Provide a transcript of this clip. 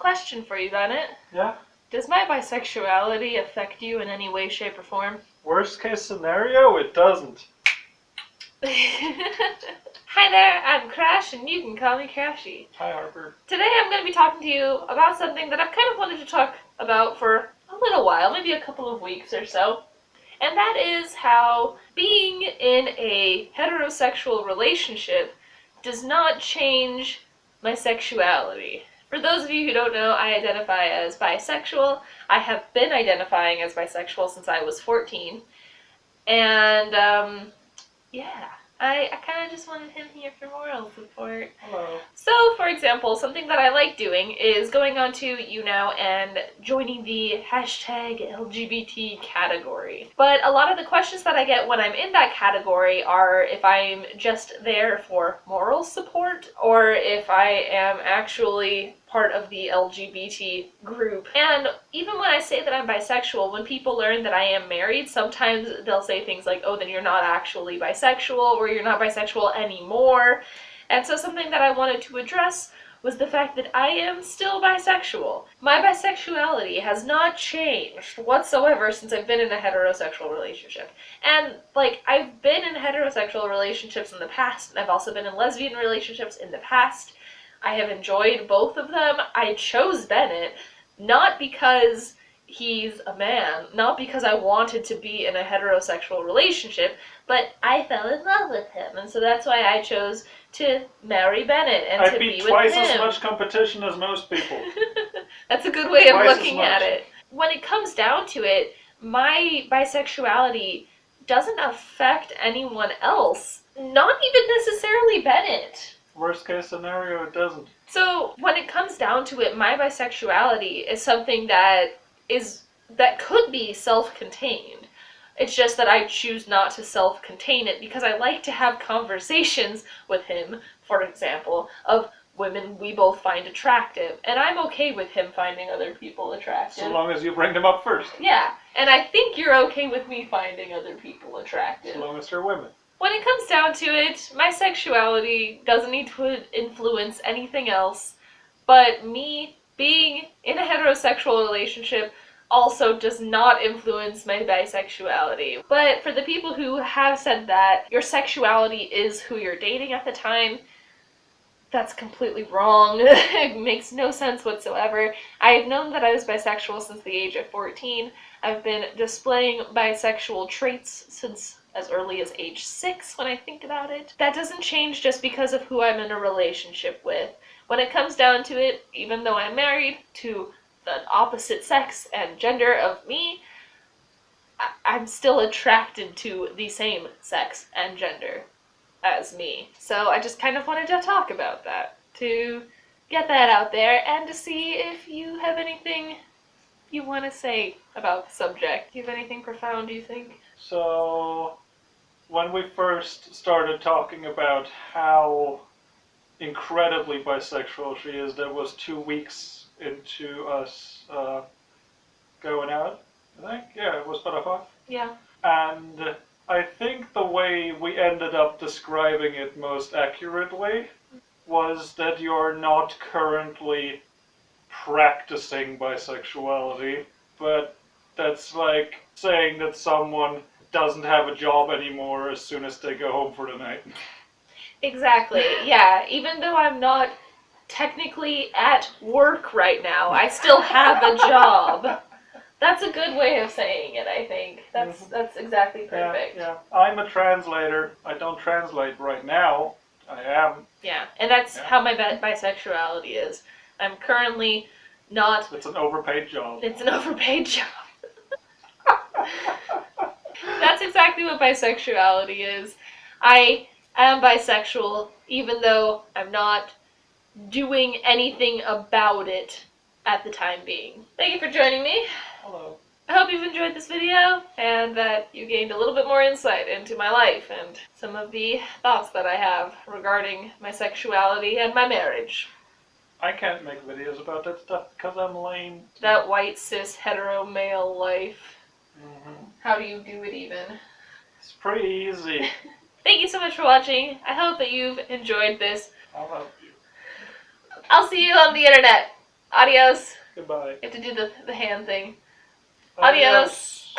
Question for you, Bennet. Yeah? Does my bisexuality affect you in any way, shape, or form? Worst case scenario, it doesn't. Hi there, I'm Crash, and you can call me Crashy. Hi, Harper. Today I'm going to be talking to you about something that I've kind of wanted to talk about for a little while, maybe a couple of weeks or so. And that is how being in a heterosexual relationship does not change my sexuality. For those of you who don't know, I identify as bisexual. I have been identifying as bisexual since I was 14. And, yeah, I kind of just wanted him here for moral support. Hello. So, for example, something that I like doing is going onto YouNow and joining the hashtag LGBT category. But a lot of the questions that I get when I'm in that category are if I'm just there for moral support or if I am actually part of the LGBT group. And even when I say that I'm bisexual, when people learn that I am married, sometimes they'll say things like, oh, then you're not actually bisexual, or you're not bisexual anymore. And so something that I wanted to address was the fact that I am still bisexual. My bisexuality has not changed whatsoever since I've been in a heterosexual relationship. And, I've been in heterosexual relationships in the past, and I've also been in lesbian relationships in the past. I have enjoyed both of them. I chose Bennet, not because he's a man, not because I wanted to be in a heterosexual relationship, but I fell in love with him, and so that's why I chose to marry Bennet and to be with him. I beat twice as much competition as most people. That's a good way of looking at it. When it comes down to it, my bisexuality doesn't affect anyone else, not even necessarily Bennet. Worst case scenario, it doesn't. So when it comes down to it, my bisexuality is something that could be self-contained. It's just that I choose not to self-contain it because I like to have conversations with him, for example, of women we both find attractive. And I'm okay with him finding other people attractive. So long as you bring them up first. Yeah, and I think you're okay with me finding other people attractive. So long as they're women. When it comes down to it, my sexuality doesn't need to influence anything else, but me being in a heterosexual relationship also does not influence my bisexuality. But for the people who have said that your sexuality is who you're dating at the time, that's completely wrong. It makes no sense whatsoever. I've known that I was bisexual since the age of 14. I've been displaying bisexual traits since as early as age 6 when I think about it. That doesn't change just because of who I'm in a relationship with. When it comes down to it, even though I'm married to the opposite sex and gender of me, I'm still attracted to the same sex and gender as me. So I just kind of wanted to talk about that, to get that out there, and to see if you have anything you want to say about the subject. Do you have anything profound, do you think? So, when we first started talking about how incredibly bisexual she is, that was 2 weeks into us going out, I think. Yeah, it was about Yeah. And I think the way we ended up describing it most accurately was that you're not currently practicing bisexuality, but that's like saying that someone doesn't have a job anymore as soon as they go home for the night. Exactly, yeah. Even though I'm not technically at work right now, I still have a job. That's a good way of saying it, I think. That's exactly perfect. Yeah. I'm a translator. I don't translate right now. I am. Yeah, and that's how my bisexuality is. I'm currently not... It's an overpaid job. It's an overpaid job. That's exactly what bisexuality is. I am bisexual, even though I'm not doing anything about it at the time being. Thank you for joining me. Hello. I hope you've enjoyed this video and that you gained a little bit more insight into my life and some of the thoughts that I have regarding my sexuality and my marriage. I can't make videos about that stuff because I'm lame. That white cis hetero male life. Mm-hmm. How do you do it even? It's pretty easy. Thank you so much for watching. I hope that you've enjoyed this. I'll help you. I'll see you on the internet. Adios. Goodbye. You have to do the hand thing. Adios.